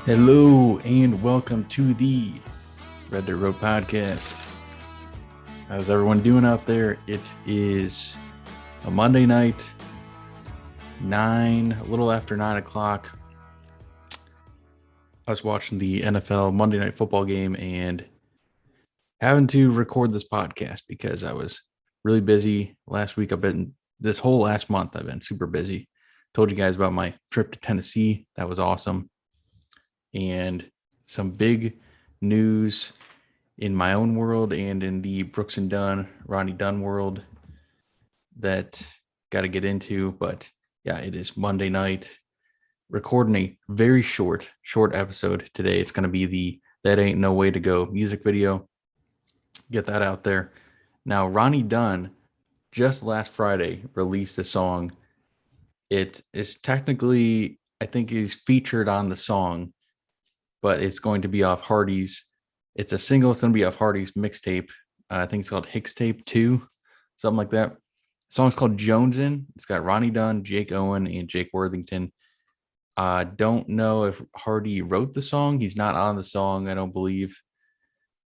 Hello and welcome to the Red Dirt Road podcast. How's everyone doing out there? It is a Monday night, a little after 9 o'clock. I was watching the NFL Monday Night Football game and having to record this podcast because I was really busy last week. This whole last month, I've been super busy. Told you guys about my trip to Tennessee. That was awesome. And some big news in my own world and in the Brooks and Dunn, Ronnie Dunn world that got to get into. But yeah, it is Monday night. Recording a very short episode today. It's going to be the That Ain't No Way to Go music video. Get that out there. Now, Ronnie Dunn just last Friday released a song. It is technically, I think he's featured on the song, but it's going to be off Hardy's. It's a single. It's going to be off Hardy's mixtape. I think it's called Hicks Tape 2, something like that. The song's called Jonesin'. It's got Ronnie Dunn, Jake Owen, and Jake Worthington. I don't know if Hardy wrote the song. He's not on the song, I don't believe,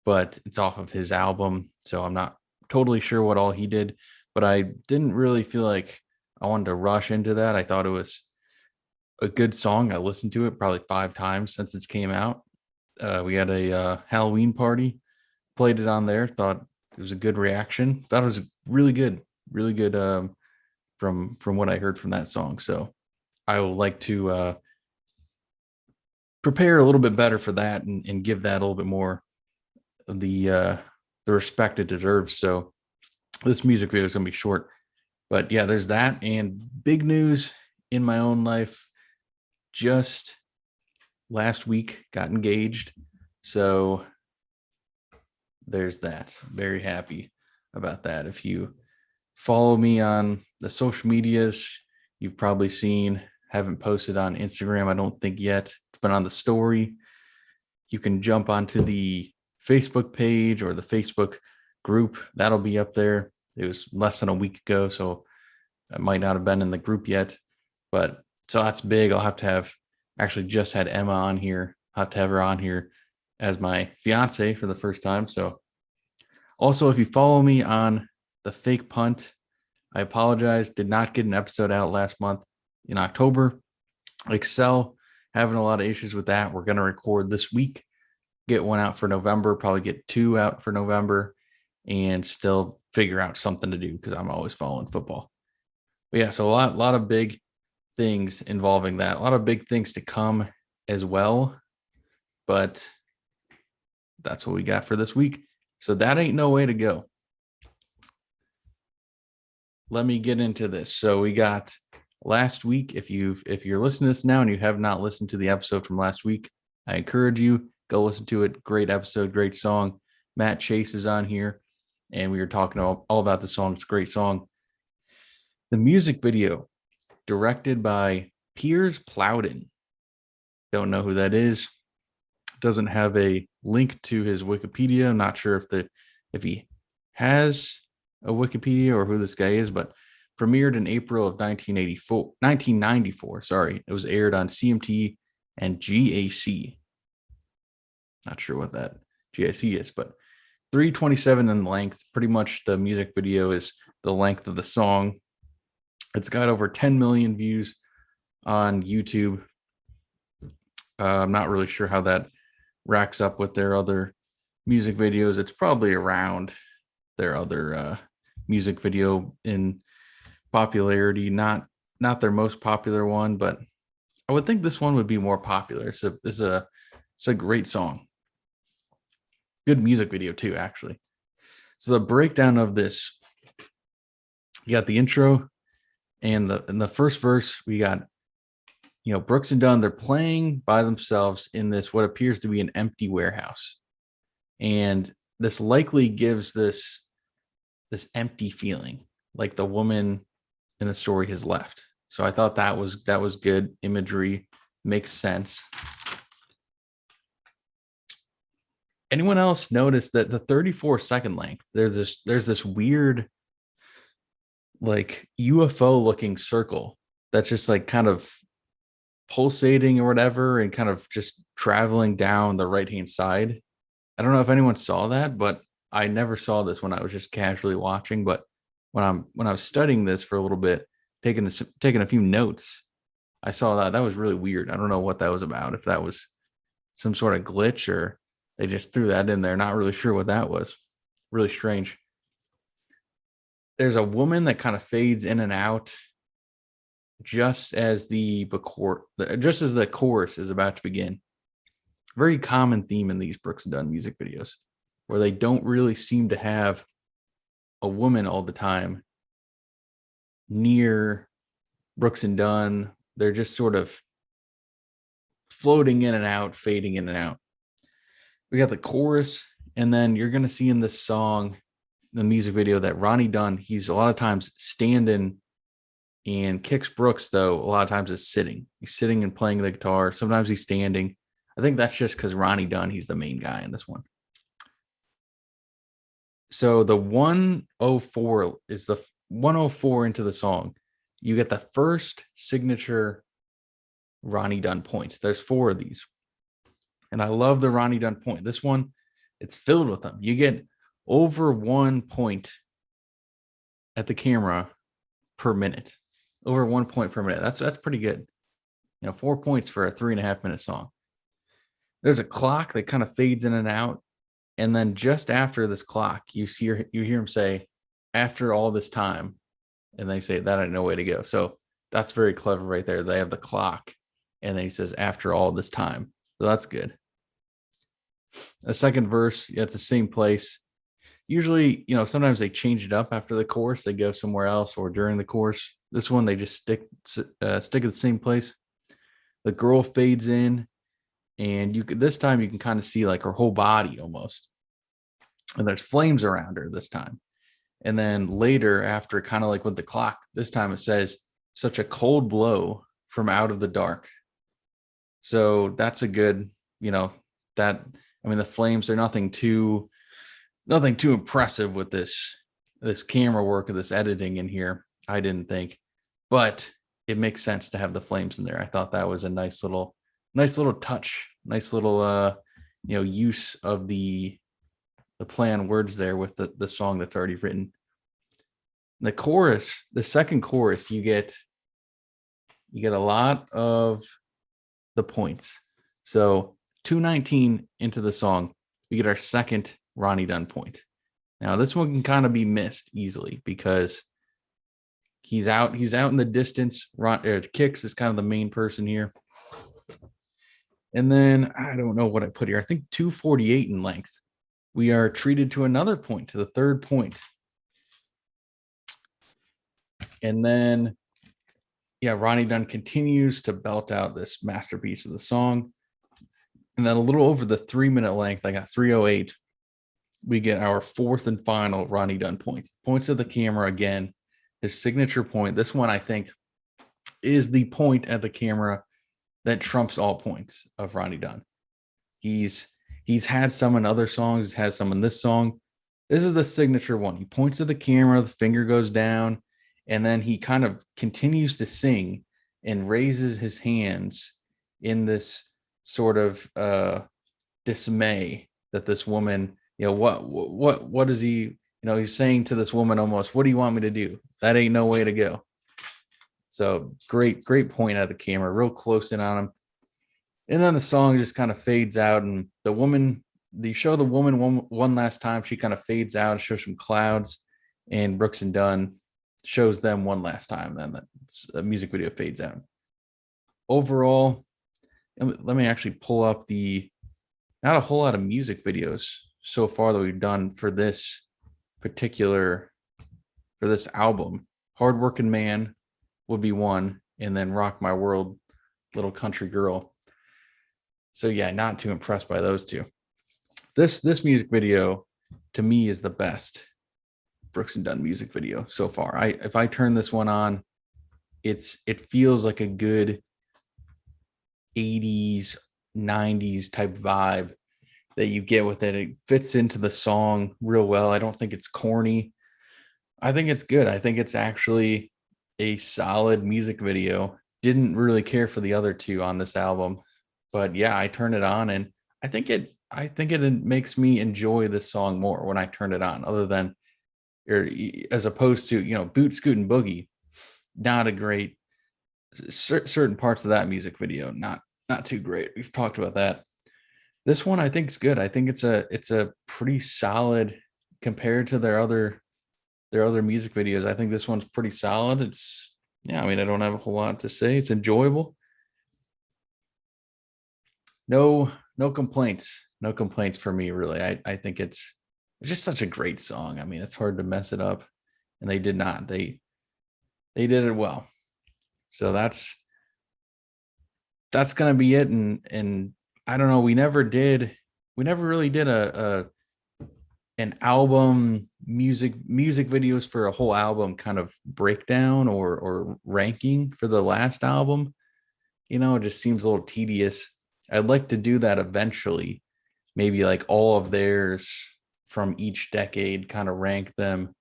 but it's off of his album. So I'm not totally sure what all he did, but I didn't really feel like I wanted to rush into that. I thought it was a good song. I listened to it probably 5 times since it came out. We had a Halloween party, played it on there. Thought it was a good reaction. Thought it was really good, from what I heard from that song. So I would like to prepare a little bit better for that and give that a little bit more of the respect it deserves. So this music video is gonna be short, but yeah, there's that. And big news in my own life. Just last week got engaged. So there's that. Very happy about that. If you follow me on the social medias, you've probably seen, haven't posted on Instagram, I don't think yet. It's been on the story. You can jump onto the Facebook page or the Facebook group. That'll be up there. It was less than a week ago, so I might not have been in the group yet. But so that's big. I'll have to have actually just had Emma on here. I'll have to have her on here as my fiance for the first time. So also, if you follow me on the Fake Punt, I apologize. Did not get an episode out last month in October. Excel, having a lot of issues with that. We're going to record this week, get one out for November, probably get 2 out for November, and still figure out something to do because I'm always following football. But yeah, so a lot of big things involving that. A lot of big things to come as well. But that's what we got for this week. So that ain't no way to go. Let me get into this. So we got last week. If you're listening to this now and you have not listened to the episode from last week, I encourage you, go listen to it. Great episode, great song. Matt Chase is on here, and we were talking all about the song. It's a great song. The music video, directed by Piers Plowden. Don't know who that is. Doesn't have a link to his Wikipedia. I'm not sure if he has a Wikipedia or who this guy is, but premiered in April of 1994. Sorry. It was aired on CMT and GAC. Not sure what that GAC is, but 3:27 in length. Pretty much the music video is the length of the song. It's got over 10 million views on YouTube. I'm not really sure how that racks up with their other music videos. It's probably around their other music video in popularity. Not their most popular one, but I would think this one would be more popular. So it's a great song. Good music video too, actually. So the breakdown of this, you got the intro, and in the first verse, we got, Brooks and Dunn, they're playing by themselves in this, what appears to be an empty warehouse. And this likely gives this empty feeling, like the woman in the story has left. So I thought that was good imagery, makes sense. Anyone else notice that the 34-second length, there's this weird, like, UFO looking circle that's just like kind of pulsating or whatever and kind of just traveling down the right hand side. I don't know if anyone saw that, but I never saw this when I was just casually watching. But when I was studying this for a little bit, taking a few notes, I saw that was really weird. I don't know what that was about. If that was some sort of glitch or they just threw that in there. Not really sure what that was. Really strange. There's a woman that kind of fades in and out just as the chorus is about to begin. Very common theme in these Brooks and Dunn music videos, where they don't really seem to have a woman all the time near Brooks and Dunn. They're just sort of floating in and out, fading in and out. We got the chorus, and then you're going to see in this song, the music video, that Ronnie Dunn, he's a lot of times standing and Kix Brooks, though, a lot of times is sitting. He's sitting and playing the guitar. Sometimes he's standing. I think that's just because Ronnie Dunn, he's the main guy in this one. So the 104 is the 104 into the song. You get the first signature Ronnie Dunn point. There's 4 of these. And I love the Ronnie Dunn point. This one, it's filled with them. You get over 1 point at the camera per minute. Over 1 point per minute. That's pretty good. 4 points for a 3.5 minute song. There's a clock that kind of fades in and out. And then just after this clock, you hear him say, "After all this time," and they say, "That ain't no way to go." So that's very clever right there. They have the clock, and then he says, "After all this time." So that's good. The second verse, it's the same place. Usually, sometimes they change it up after the chorus. They go somewhere else or during the chorus. This one, they just stick at the same place. The girl fades in, and this time you can kind of see like her whole body almost. And there's flames around her this time. And then later, after kind of like with the clock, this time it says, "Such a cold blow from out of the dark." So that's a good, the flames, they're nothing too impressive with this camera work or this editing in here, I didn't think. But it makes sense to have the flames in there. I thought that was a nice little touch, nice little use of the play on words there with the song that's already written. The chorus, the second chorus, you get a lot of the points. So 219 into the song, we get our second Ronnie Dunn point. Now this one can kind of be missed easily because he's out in the distance. Kix is kind of the main person here. And then I don't know what I put here. I think 248 in length. We are treated to another point, to the third point. And then, Ronnie Dunn continues to belt out this masterpiece of the song. And then a little over the 3-minute length, I got 308. We get our fourth and final Ronnie Dunn point. Points of the camera again, his signature point. This one, I think, is the point at the camera that trumps all points of Ronnie Dunn. He's had some in other songs. He's had some in this song. This is the signature one. He points to the camera, the finger goes down, and then he kind of continues to sing and raises his hands in this sort of dismay that this woman, what is he, he's saying to this woman almost, "What do you want me to do? That ain't no way to go." So great point out of the camera, real close in on him. And then the song just kind of fades out, and they show the woman one last time. She kind of fades out, shows some clouds, and Brooks and Dunn shows them one last time. Then the music video fades out. Overall, let me actually pull up not a whole lot of music videos so far that we've done for this album. Hardworking Man would be one, and then Rock My World, Little Country Girl. So not too impressed by those two. This music video to me is the best Brooks and Dunn music video so far. If I turn this one on, it feels like a good 80s, 90s type vibe that you get with it. It fits into the song real well. I don't think it's corny. I think it's good. I think it's actually a solid music video Didn't really care for the other two on this album, but yeah, I turned it on and I think it makes me enjoy this song more when I turn it on, other than or as opposed to Boot Scoot and Boogie. Not a great certain parts of that music video, not too great. We've talked about that. This one I think is good. I think it's a pretty solid compared to their other music videos. I think this one's pretty solid. It's yeah, I mean, I don't have a whole lot to say. It's enjoyable. No complaints. No complaints for me, really. I think it's just such a great song. I mean, it's hard to mess it up. And they did not. They did it well. So that's gonna be it. And I don't know. We never really did a an album music videos for a whole album kind of breakdown or ranking for the last album. It just seems a little tedious. I'd like to do that eventually. Maybe like all of theirs from each decade, kind of rank them.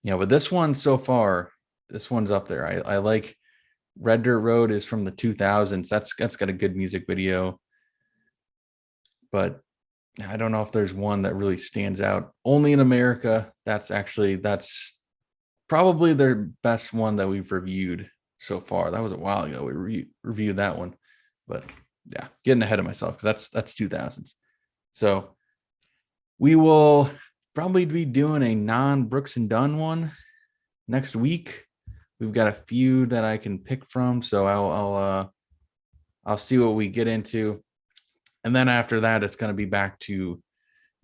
But this one so far, this one's up there. I like Red Dirt Road is from the 2000s. That's got a good music video, but I don't know if there's one that really stands out. Only in America. That's probably their best one that we've reviewed so far. That was a while ago. We reviewed that one, but yeah, getting ahead of myself because that's 2000s. So we will probably be doing a non-Brooks and Dunn one next week. We've got a few that I can pick from, so I'll see what we get into, and then after that, it's going to be back to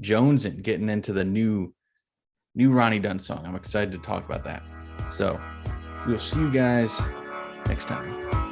Jones and getting into the new Ronnie Dunn song. I'm excited to talk about that. So we'll see you guys next time.